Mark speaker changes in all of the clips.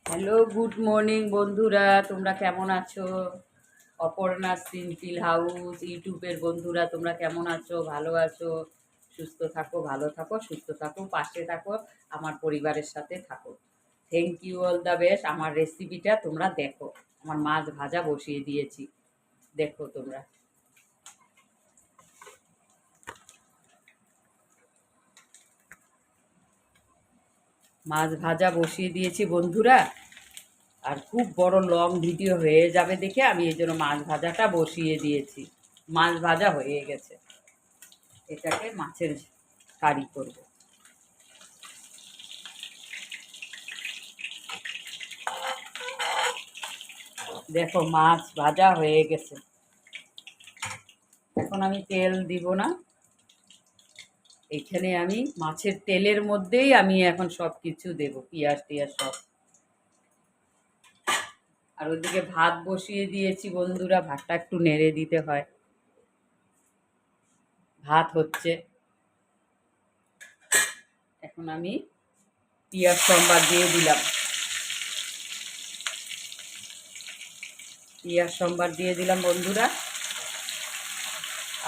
Speaker 1: Hello, good morning বন্ধুরা, তোমরা কেমন আছো? অপর্ণা সিম্পল হাউস ইউটিউবের বন্ধুরা তোমরা কেমন আছো? ভালো আছো? সুস্থ থাকো, ভালো থাকো, সুস্থ থাকো, পাশে থাকো, আমার পরিবারের সাথে থাকো। Thank you all the best. আমার রেসিপিটা তোমরা দেখো। আমার মাছ ভাজা বসিয়ে দিয়েছি, দেখো তোমরা। মাছ ভাজা বসিয়ে দিয়েছি বন্ধুরা। আর খুব বড় লং ভিডিও হয়ে যাবে দেখে আমি এই জন্য মাছ ভাজাটা বসিয়ে দিয়েছি। মাছ ভাজা হয়ে গেছে, এটাকে মাছের কারি করব। দেখো মাছ ভাজা হয়ে গেছে। এখন আমি তেল দিব না, এখানে আমি মাছের তেলের মধ্যেই আমি এখন সব কিছু দেবো, পেঁয়াজ টিয়াজ সব। আর ওদিকে ভাত বসিয়ে দিয়েছি বন্ধুরা, ভাতটা একটু নেড়ে দিতে হয়। ভাত হচ্ছে, এখন আমি পেঁয়াজ সম্বার দিয়ে দিলাম। পেঁয়াজ সম্বার দিয়ে দিলাম বন্ধুরা।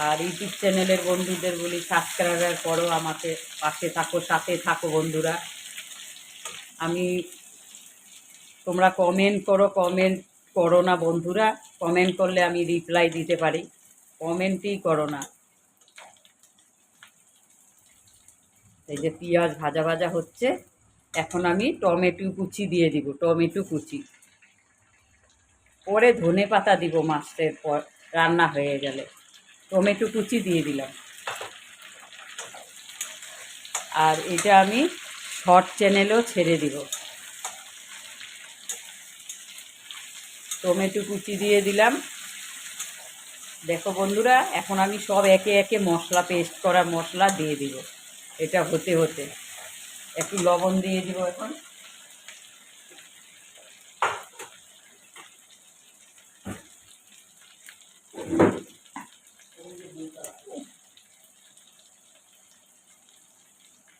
Speaker 1: আর ইউটিউব চ্যানেলের বন্ধুদের বলি, সাবস্ক্রাইবার করো, আমাকে পাশে থাকো, সাথে থাকো বন্ধুরা। আমি তোমরা কমেন্ট করো না বন্ধুরা। কমেন্ট করলে আমি রিপ্লাই দিতে পারি, কমেন্টই করো না। এই যে পেঁয়াজ ভাজা ভাজা হচ্ছে, এখন আমি টমেটো কুচি দিয়ে দিব, টমেটো কুচি। পরে ধনে পাতা দিব মাছের পর, রান্না হয়ে গেলে। টমেটো কুচি দিয়ে দিলাম। আর এটা আমি শর্ট চ্যানেলেও ছেড়ে দিব। টমেটো কুচি দিয়ে দিলাম। দেখো বন্ধুরা, এখন আমি সব একে একে মশলা, পেস্ট করা মশলা দিয়ে দিব। এটা হতে হতে একটু লবণ দিয়ে দিব এখন।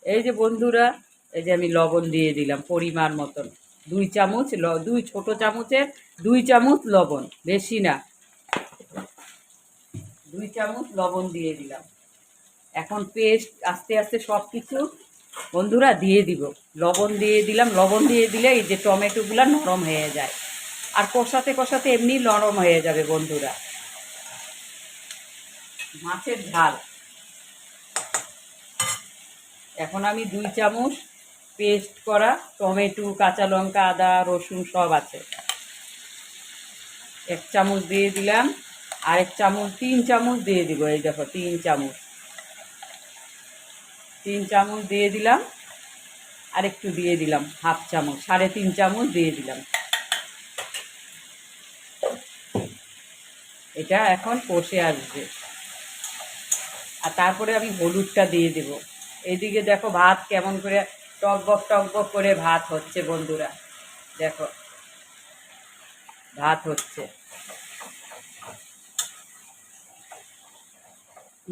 Speaker 1: এই যে বন্ধুরা, এই যে আমি লবণ দিয়ে দিলাম পরিমাণ মতন। 2 চামচ, 2 ছোট চামচের 2 চামচ লবণ, বেশি না। 2 চামচ লবণ দিয়ে দিলাম। এখন পেস্ট আস্তে আস্তে সব কিছু বন্ধুরা দিয়ে দিব। লবণ দিয়ে দিলাম, লবণ দিয়ে দিলে এই যে টমেটোগুলো নরম হয়ে যায়। আর কষাতে কষাতে এমনি নরম হয়ে যাবে বন্ধুরা। মাছের ঝাল, এখন আমি 2 চামচ পেস্ট করা টমেটো, কাঁচা লঙ্কা, আদা রসুন সব আছে, 1 চামচ দিয়ে দিলাম। আর 1 চামচ, 3 চামচ দিয়ে দিব। এই দেখো 3 চামচ, 3 চামচ দিয়ে দিলাম। আর একটু দিয়ে দিলাম, 1/2 চামচ, 3.5 চামচ দিয়ে দিলাম। এটা এখন কষে আসবে। আর তারপরে আমি হলুদটা দিয়ে দেব। এইদিকে দেখো ভাত কেমন করে টকবক করে ভাত হচ্ছে বন্ধুরা। দেখো ভাত হচ্ছে।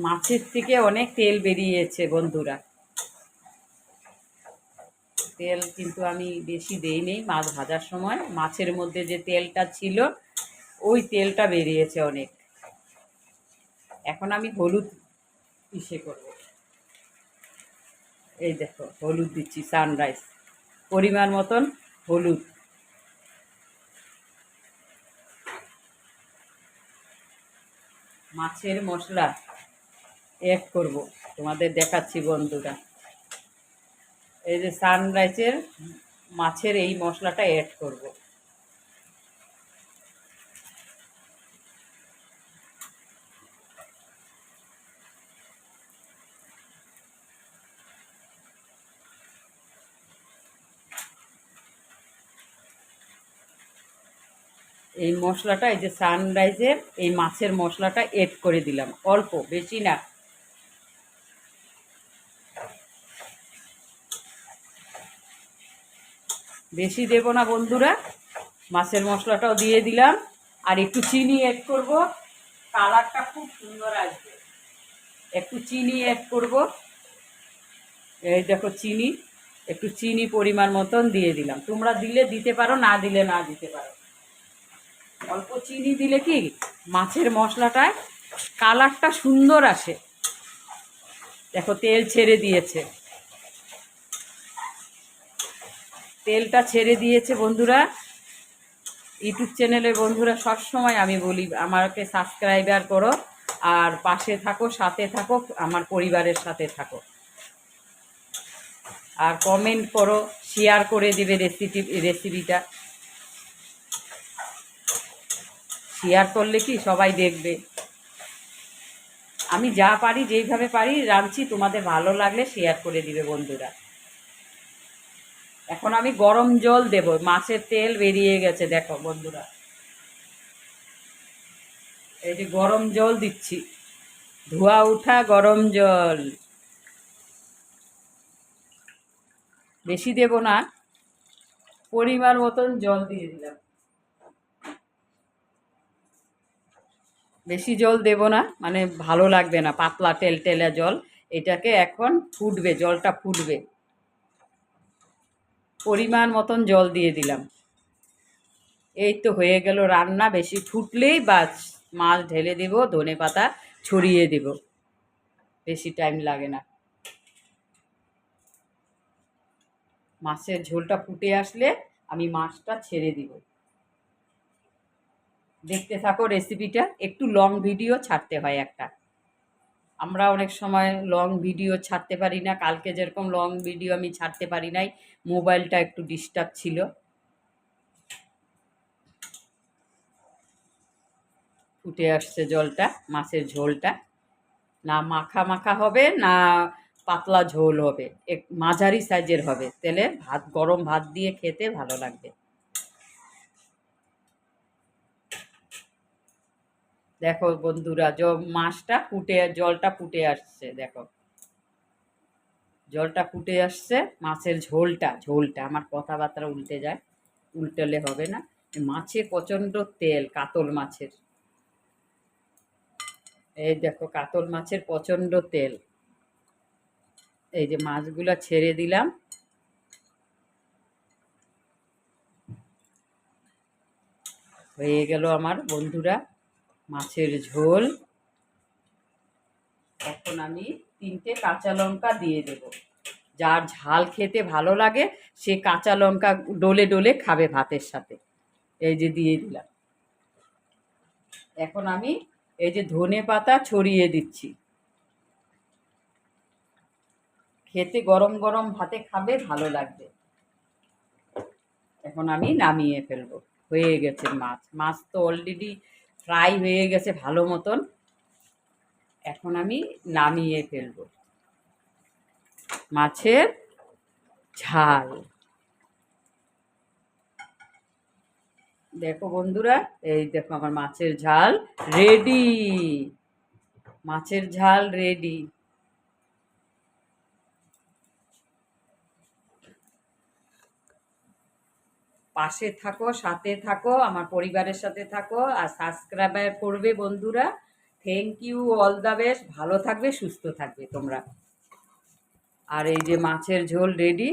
Speaker 1: মাছের থেকে অনেক তেল বেরিয়েছে বন্ধুরা। তেল কিন্তু আমি বেশি দেইনি মাছ ভাজার সময়। মাছের মধ্যে যে তেলটা ছিল ওই তেলটা বেরিয়েছে অনেক। এখন আমি হলুদ করব। এই দেখো হলুদ দিচ্ছি, সানরাইজ পরিমাণ মতন হলুদ। মাছের মশলা অ্যাড করব, তোমাদের দেখাচ্ছি বন্ধুরা। এই যে সানরাইজের মাছের এই মশলাটা অ্যাড করব। এই মশলাটা, এই যে সানরাইজের এই মাছের মশলাটা অ্যাড করে দিলাম, অল্প, বেশি না। বেশি দেব না বন্ধুরা। মাছের মশলাটাও দিয়ে দিলাম। আর একটু চিনি অ্যাড করব, কালারটা খুব সুন্দর আসবে। একটু চিনি অ্যাড করব। এই দেখো চিনি, একটু চিনি পরিমাণ মতন দিয়ে দিলাম। তোমরা দিলে দিতে পারো, না দিলে না দিতে পারো। অল্প চিনি দিলে কি মাছের মশলাটায় কালারটা সুন্দর আসে। দেখো তেল ছেড়ে দিয়েছে, তেলটা ছেড়ে দিয়েছে বন্ধুরা। ইউটিউব চ্যানেলের বন্ধুরা সবসময় আমি বলি আমাকে সাবস্ক্রাইবার করো, আর পাশে থাকো, সাথে থাকো, আমার পরিবারের সাথে থাকো, আর কমেন্ট করো, শেয়ার করে দেবে রেসিপিটা। শেয়ার করলে কি সবাই দেখবে। আমি যা পারি, যেইভাবে পারি রাঁধছি, তোমাদের ভালো লাগলে শেয়ার করে দিবে বন্ধুরা। এখন আমি গরম জল দেব, মাছের তেল বেরিয়ে গেছে দেখো বন্ধুরা। এই যে গরম জল দিচ্ছি, ধোয়া উঠা গরম জল। বেশি দেব না, পরিমাণ মতন জল দিয়ে দিলাম। বেশি জল দেব না, মানে ভালো লাগবে না, পাতলা টেলটেলা জল। এটাকে এখন ফুটবে, জলটা ফুটবে। পরিমাণ মতন জল দিয়ে দিলাম। এই তো হয়ে গেল রান্না। বেশি ফুটলেই বাস, মাছ ঢেলে দেব, ধনে পাতা ছড়িয়ে দেব, বেশি টাইম লাগে না। মাছের ঝোলটা ফুটে আসলে আমি মাছটা ছেড়ে দিব। দেখতে থাকো রেসিপিটা। একটু লং ভিডিও ছাড়তে হয় একটা, আমরা অনেক সময় লং ভিডিও ছাড়তে পারি না। কালকে যেরকম লং ভিডিও আমি ছাড়তে পারি নাই, মোবাইলটা একটু ডিস্টার্ব ছিল। ফুটে আসছে জলটা, মাছের ঝোলটা না মাখা মাখা হবে না পাতলা ঝোল হবে, এক মাঝারি সাইজের হবে। তেলে ভাত, গরম ভাত দিয়ে খেতে ভালো লাগবে। দেখো বন্ধুরা, মাছটা ফুটে, জলটা ফুটে আসছে দেখো, জলটা ফুটে আসছে। মাছের ঝোলটা, আমার কথাবার্তা উল্টে যায়, উল্টালে হবে না। মাছে প্রচণ্ড তেল, কাতল মাছের। এই দেখো কাতল মাছের প্রচণ্ড তেল। এই যে মাছগুলো ছেড়ে দিলাম। হয়ে গেল আমার বন্ধুরা মাছের ঝোল। এখন আমি 3টে কাঁচা লঙ্কা দিয়ে দেব। যার ঝাল খেতে ভালো লাগে সে কাঁচা লঙ্কা ডলে ডলে খাবে ভাতের সাথে। এই যে দিয়ে দিলাম। এখন আমি এই যে ধনে পাতা ছড়িয়ে দিচ্ছি। খেতে গরম গরম ভাতে খাবে, ভালো লাগবে। এখন আমি নামিয়ে ফেলবো। হয়ে গেছে মাছ, মাছ তো অলরেডি ফ্রাই হয়ে গেছে ভালো মতন। এখন আমি নামিয়ে ফেলবো মাছের ঝাল। দেখো বন্ধুরা, এই দেখো আমার মাছের ঝাল রেডি। মাছের ঝাল রেডি। পাশে থাকো, সাথে থাকো, আমার পরিবারের সাথে থাকো, আর সাবস্ক্রাইব করবে বন্ধুরা। Thank you, all the best. ভালো থাকবে, সুস্থ থাকবে তোমরা। আর এই যে মাছের ঝোল রেডি।